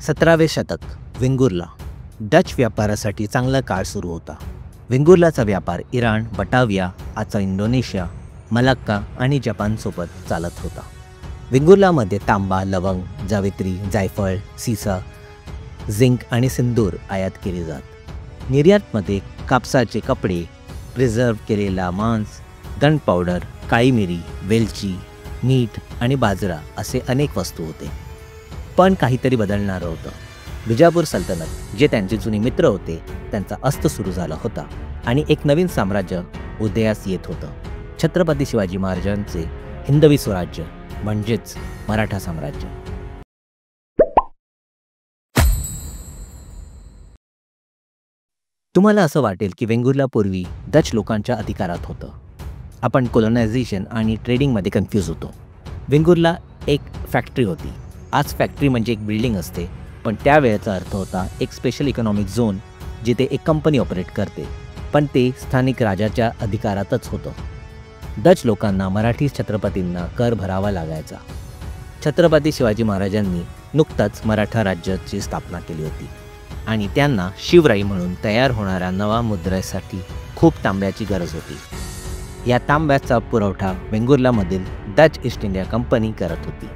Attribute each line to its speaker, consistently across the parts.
Speaker 1: 17वे शतक वेंगुर्ला डच व्यापारासाठी चांगला काळ सुरू होता। वेंगुर्लाचा व्यापार इराण, बटाविया, आजचा इंडोनेशिया, मलाक्का आणि जपानसोबत चालत होता। वेंगुर्लामध्ये तांबा, लवंग, जावित्री, जायफळ, सीसा, झिंक आणि सिंदूर आयात केले जात। निर्यातमध्ये कापसाचे कपडे, प्रिझर्व केलेला मांस, गन पावडर, काळी मिरी, वेलची, मीठ आणि बाजरा असे अनेक वस्तू होते। पण काहीतरी बदलणार होतं। बिजापूर सल्तनत, जे त्यांचे जुने मित्र होते, त्यांचा अस्त सुरू झाला होता आणि एक नवीन साम्राज्य उदयास येत होतं। छत्रपती शिवाजी महाराजांचे हिंदवी स्वराज्य म्हणजेच मराठा साम्राज्य। तुम्हाला असं वाटेल की वेंगुर्ला पूर्वी डच लोकांच्या अधिकारात होतं। आपण कोलोनायझेशन आणि ट्रेडिंगमध्ये कन्फ्यूज होतो। वेंगुर्ला एक फॅक्टरी होती। आज फॅक्टरी म्हणजे एक बिल्डिंग असते, पण त्यावेळेचा अर्थ होता एक स्पेशल इकॉनॉमिक झोन जिथे एक कंपनी ऑपरेट करते, पण ते स्थानिक राजाच्या अधिकारातच होतं। डच लोकांना मराठी छत्रपतींना कर भरावा लागायचा। छत्रपती शिवाजी महाराजांनी नुकताच मराठा राज्याची स्थापना केली होती आणि त्यांना शिवराई म्हणून तयार होणाऱ्या नवा मुद्रेसाठी खूप तांब्याची गरज होती। या तांब्याचा पुरवठा वेंगुर्लामधील डच ईस्ट इंडिया कंपनी करत होती।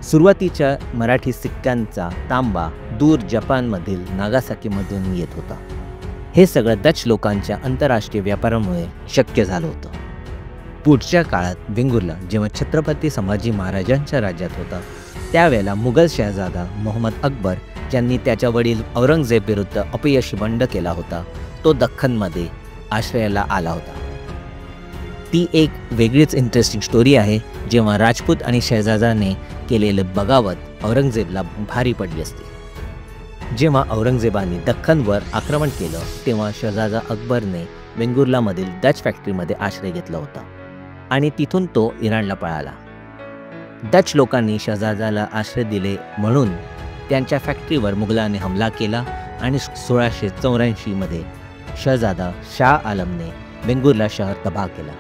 Speaker 1: सुरुवातीच्या मराठी सिक्क्यांचा तांबा दूर जपानमधील नागासाकीमधून येत होता। हे सगळं डच लोकांच्या आंतरराष्ट्रीय व्यापारामुळे शक्य झालं होतं। पुढच्या काळात वेंगुर्ला जेव्हा छत्रपती संभाजी महाराजांच्या राज्यात होता, त्यावेळेला मुघल शहजादा मोहम्मद अकबर, ज्यांनी त्याच्या वडील औरंगजेब विरुद्ध अपयशी बंड केला होता, तो दख्खनमध्ये आश्रयाला आला होता। ती एक वेगळीच इंटरेस्टिंग स्टोरी आहे, जेव्हा राजपूत आणि शहजादाने केलेले बगावत औरंगजेबला भारी पडली असते। जेव्हा औरंगजेबाने दख्खनवर आक्रमण केलं, तेव्हा शहजादा अकबरने वेंगुर्लामधील डच फॅक्टरीमध्ये आश्रय घेतला होता आणि तिथून तो इराणला पळाला। डच लोकांनी शहजादाला आश्रय दिले म्हणून त्यांच्या फॅक्टरीवर मुघलांनी हमला केला आणि 1684 मध्ये शहजादा शाह आलमने वेंगुर्ला शहर तबाह केला।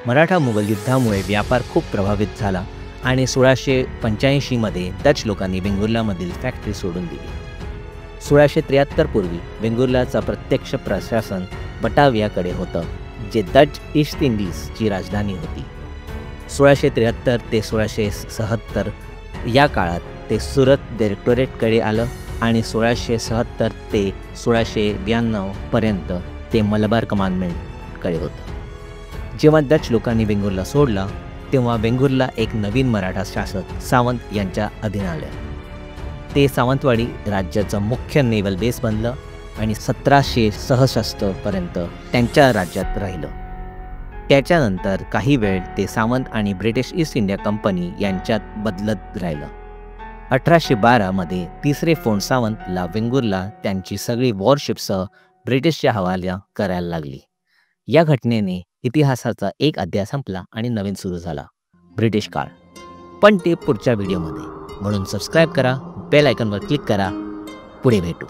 Speaker 1: मराठा मुघल युद्धामुळे व्यापार खूप प्रभावित झाला आणि 1685 मध्ये डच लोकांनी वेंगुर्लामधील फॅक्टरी सोडून दिली। 1673 पूर्वी वेंगुर्लाचा प्रत्यक्ष प्रशासन बटावियाकडे होतं, जे डच ईस्ट इंडिजची राजधानी होती। 1673 ते 1676 या काळात ते सुरत डायरेक्टोरेटकडे आलं आणि 1676 ते 1692 पर्यंत ते मलबार कमांडमेंटकडे होतं। जेव्हा डच लोकांनी वेंगुर्ला सोडला, तेव्हा वेंगुर्ला एक नवीन मराठा शासक सावंत यांच्या अधीन आले। ते सावंतवाडी राज्याचं मुख्य नेव्हल बेस बनलं आणि 1766 पर्यंत त्यांच्या राज्यात राहिलं। त्याच्यानंतर काही वेळ ते सावंत आणि ब्रिटिश ईस्ट इंडिया कंपनी यांच्यात बदलत राहिलं। 1812 मध्ये तिसरे फोर्ट सावंतला वेंगुर्ला त्यांची सगळी वॉरशिपसह ब्रिटिशच्या हवाल्या करायला लागली। या घटनेने इतिहासाचा एक अध्याय संपला आणि नवीन सुरू झाला, ब्रिटिश काळ। पण ते पुढच्या व्हिडिओमध्ये, म्हणून सबस्क्राईब करा, बेल आयकॉनवर क्लिक करा। पुढे भेटू।